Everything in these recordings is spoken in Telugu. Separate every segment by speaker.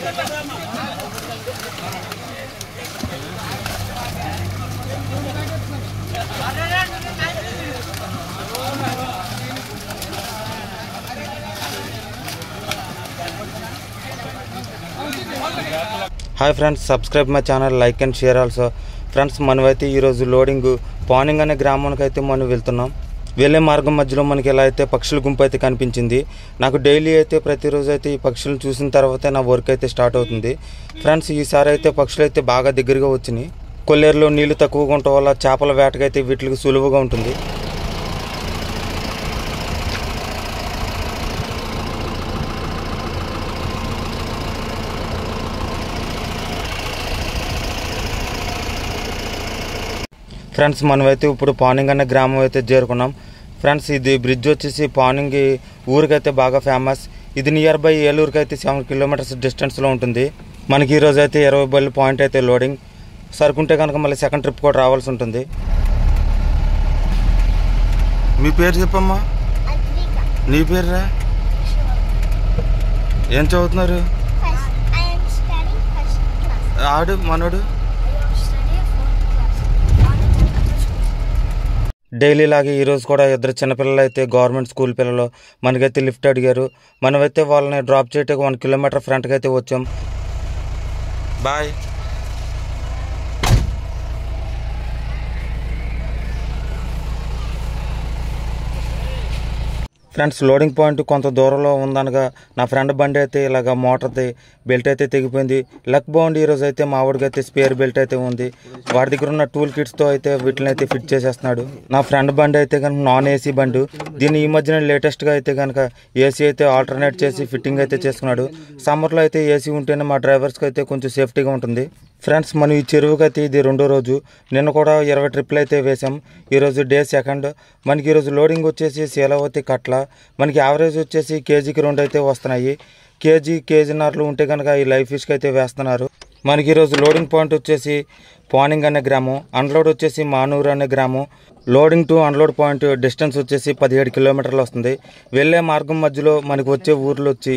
Speaker 1: Hi friends, subscribe my channel, like and share also. Friends, మనమైతే ఈరోజు లోడింగ్ పానింగ్ అనే గ్రామానికి అయితే మనం వెళ్తున్నాం. వెళ్ళే మార్గం మధ్యలో మనకి ఎలా అయితే పక్షుల గుంపు అయితే కనిపించింది. నాకు డైలీ అయితే ప్రతిరోజు అయితే ఈ పక్షులను చూసిన తర్వాతే నా వర్క్ అయితే స్టార్ట్ అవుతుంది. ఫ్రెండ్స్, ఈసారి అయితే పక్షులు అయితే బాగా దగ్గరగా వచ్చినాయి. కొల్లేరులో నీళ్లు తక్కువగా ఉండటం వల్ల చేపల వేటకైతే వీటికి సులువుగా ఉంటుంది. ఫ్రెండ్స్, మనమైతే ఇప్పుడు పానింగ్ అనే గ్రామం అయితే చేరుకున్నాం. ఫ్రెండ్స్, ఇది బ్రిడ్జ్ వచ్చేసి పానింగ్ ఊరికైతే బాగా ఫేమస్. ఇది నియర్ బై ఏలూరుకి అయితే 7 కిలోమీటర్స్ డిస్టెన్స్లో ఉంటుంది. మనకి ఈరోజు అయితే 20 బళ్ళు పాయింట్ అయితే లోడింగ్. సరుకుంటే కనుక మళ్ళీ సెకండ్ ట్రిప్ కూడా రావాల్సి ఉంటుంది. మీ పేరు చెప్పమ్మా. నీ పేరురా? ఏం చదువుతున్నారు? ఆడు మనోడు డైలీ లాగే ఈరోజు కూడా ఇద్దరు చిన్నపిల్లలు అయితే గవర్నమెంట్ స్కూల్ పిల్లలు మనకైతే లిఫ్ట్ అడిగారు. మనమైతే వాళ్ళని డ్రాప్ చేయడానికి 1 కిలోమీటర్ ఫ్రంట్కి అయితే వచ్చాం. బాయ్. ఫ్రెండ్స్, లోడింగ్ పాయింట్ కొంత దూరంలో ఉందనగా నా ఫ్రెండ్ బండి అయితే ఇలాగ మోటార్ది బెల్ట్ అయితే తెగిపోయింది. లక్ బాగుండి ఈరోజు అయితే మా వాడికి అయితే స్పేర్ బెల్ట్ అయితే ఉంది. వాడి దగ్గర ఉన్న టూల్ కిట్స్తో అయితే వీటిని అయితే ఫిట్ చేసేస్తున్నాడు. నా ఫ్రెండ్ బండి అయితే కనుక నాన్ ఏసీ బండి. దీన్ని ఈ మధ్యన లేటెస్ట్గా అయితే కనుక ఏసీ అయితే ఆల్టర్నేట్ చేసి ఫిట్టింగ్ అయితే చేసుకున్నాడు. సమ్మర్లో అయితే ఏసీ ఉంటేనే మా డ్రైవర్స్కి అయితే కొంచెం సేఫ్టీగా ఉంటుంది. ఫ్రెండ్స్, మనం ఈ చెరువుకి అయితే ఇది 2వ రోజు. నిన్న కూడా 20 ట్రిప్లు అయితే వేసాం. ఈరోజు డే 2nd. మనకి ఈరోజు లోడింగ్ వచ్చేసి శీలావతి కట్ల. మనకి యావరేజ్ వచ్చేసి కేజీకి 2 అయితే వస్తున్నాయి. కేజీన్నరలు ఉంటే కనుక ఈ లైవ్ ఫిష్కి అయితే వేస్తున్నారు. మనకి ఈరోజు లోడింగ్ పాయింట్ వచ్చేసి పానింగ్ అనే గ్రామం, అన్లోడ్ వచ్చేసి మానూరు అనే గ్రామం. Loading to unload point distance వచ్చేసి 17 కిలోమీటర్లు వస్తుంది. వెళ్ళే మార్గం మధ్యలో మనకు వచ్చే ఊర్లు వచ్చి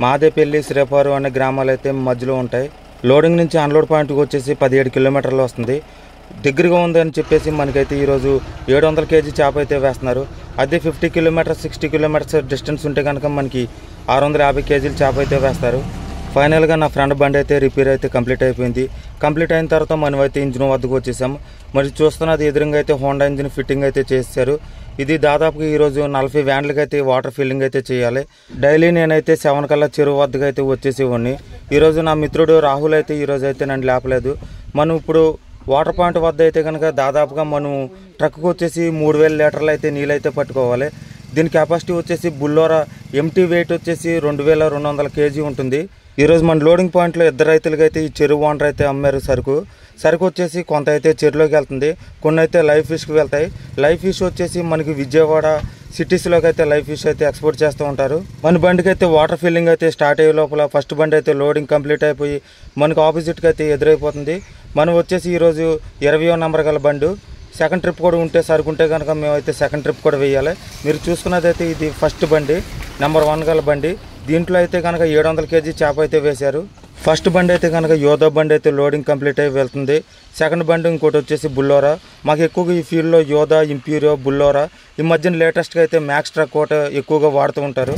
Speaker 1: మాదేపల్లి, శ్రీపారు అనే గ్రామాలు అయితే మధ్యలో ఉంటాయి. లోడింగ్ నుంచి అన్లోడ్ పాయింట్కి వచ్చేసి 17 కిలోమీటర్లు వస్తుంది. దగ్గరగా ఉందని చెప్పేసి మనకైతే ఈరోజు 700 కేజీ చేప అయితే వేస్తున్నారు. అదే 50 కిలోమీటర్స్ 60 కిలోమీటర్స్ డిస్టెన్స్ ఉంటే కనుక మనకి 650 కేజీలు చేప అయితే వేస్తారు. ఫైనల్గా నా ఫ్రెండ్ బండి అయితే రిపేర్ అయితే కంప్లీట్ అయిపోయింది. కంప్లీట్ అయిన తర్వాత మనమైతే ఇంజిన్ వద్దకు వచ్చేసాము. మరి చూస్తున్నది ఎదురుగా అయితే హోండా ఇంజిన్ ఫిట్టింగ్ అయితే చేశారు. ఇది దాదాపుగా ఈరోజు 40 వ్యాన్లకి అయితే వాటర్ ఫిల్లింగ్ అయితే చేయాలి. డైలీ నేనైతే 7 కల్లా చెరువు వద్దకు అయితే వచ్చేసేవాడిని. ఈరోజు నా మిత్రుడు రాహుల్ అయితే ఈరోజు అయితే నన్ను లేపలేదు. మనం ఇప్పుడు వాటర్ పాయింట్ వద్ద అయితే కనుక దాదాపుగా మనం ట్రక్కు వచ్చేసి 3000 లీటర్లు అయితే నీళ్ళు అయితే పట్టుకోవాలి. దీని కెపాసిటీ వచ్చేసి బుల్లోరా ఎంటీ వెయిట్ వచ్చేసి 2200 కేజీ ఉంటుంది. ఈరోజు మన లోడింగ్ పాయింట్లో ఇద్దరు రైతులకి అయితే ఈ చెరువు ఓనర్ అయితే అమ్మారు సరుకు వచ్చేసి కొంత అయితే చెరువులోకి వెళ్తుంది, కొన్ని అయితే లైవ్ ఫిష్కి వెళ్తాయి. లైవ్ ఫిష్ వచ్చేసి మనకి విజయవాడ సిటీస్లోకి అయితే లైవ్ ఫిష్ అయితే ఎక్స్పోర్ట్ చేస్తూ ఉంటారు. మన బండికి అయితే వాటర్ ఫిల్లింగ్ అయితే స్టార్ట్ అయ్యే లోపల ఫస్ట్ బండి అయితే లోడింగ్ కంప్లీట్ అయిపోయి మనకు ఆపోజిట్కి అయితే ఎదురైపోతుంది. మనం వచ్చేసి ఈరోజు 20వ నెంబర్ గల బండి. సెకండ్ ట్రిప్ కూడా ఉంటే సరుకుంటే కనుక మేమైతే సెకండ్ ట్రిప్ కూడా వేయాలి. మీరు చూసుకున్నదైతే ఇది ఫస్ట్ బండి, నెంబర్ 1 గల బండి. దీంట్లో అయితే కనుక 700 కేజీ చేప అయితే వేశారు. ఫస్ట్ బండి అయితే కనుక యోధా బండి అయితే లోడింగ్ కంప్లీట్ అయి వెళ్తుంది. సెకండ్ బండి ఇంకోటి వచ్చేసి బుల్లోరా. మాకు ఎక్కువగా ఈ ఫీల్డ్లో యోధా, ఇంపీరియో, బుల్లోరా ఈ మధ్యన లేటెస్ట్గా అయితే మ్యాక్స్ ట్రక్ కోట ఎక్కువగా వాడుతూ ఉంటారు.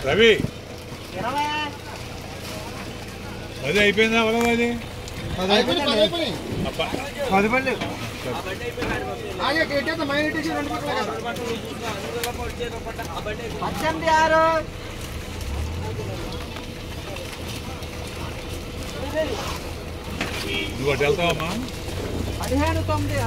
Speaker 2: రవి అది అయిపోయిందా అవలేదు అది నువ్వు అటు వెళ్తావమ్మా 16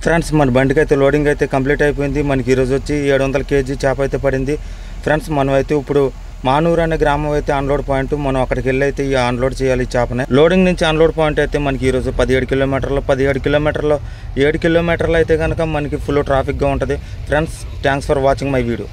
Speaker 1: ఫ్రెండ్స్ మన బండికి అయితే లోడింగ్ అయితే కంప్లీట్ అయిపోయింది. మనకి ఈరోజు వచ్చి 700 కేజీ చేప అయితే పడింది. ఫ్రెండ్స్ మనం అయితే ఇప్పుడు మానూరు అనే గ్రామం అయితే అన్లోడ్ పాయింట్, మనం అక్కడికి వెళ్ళి అయితే ఈ అన్లోడ్ చేయాలి ఈ చేపని. లోడింగ్ నుంచి అన్లోడ్ పాయింట్ అయితే మనకి ఈరోజు 17 కిలోమీటర్లు 7 కిలోమీటర్లు అయితే కనుక మనకి ఫుల్ ట్రాఫిక్గా ఉంటుంది. Friends thanks for watching my video.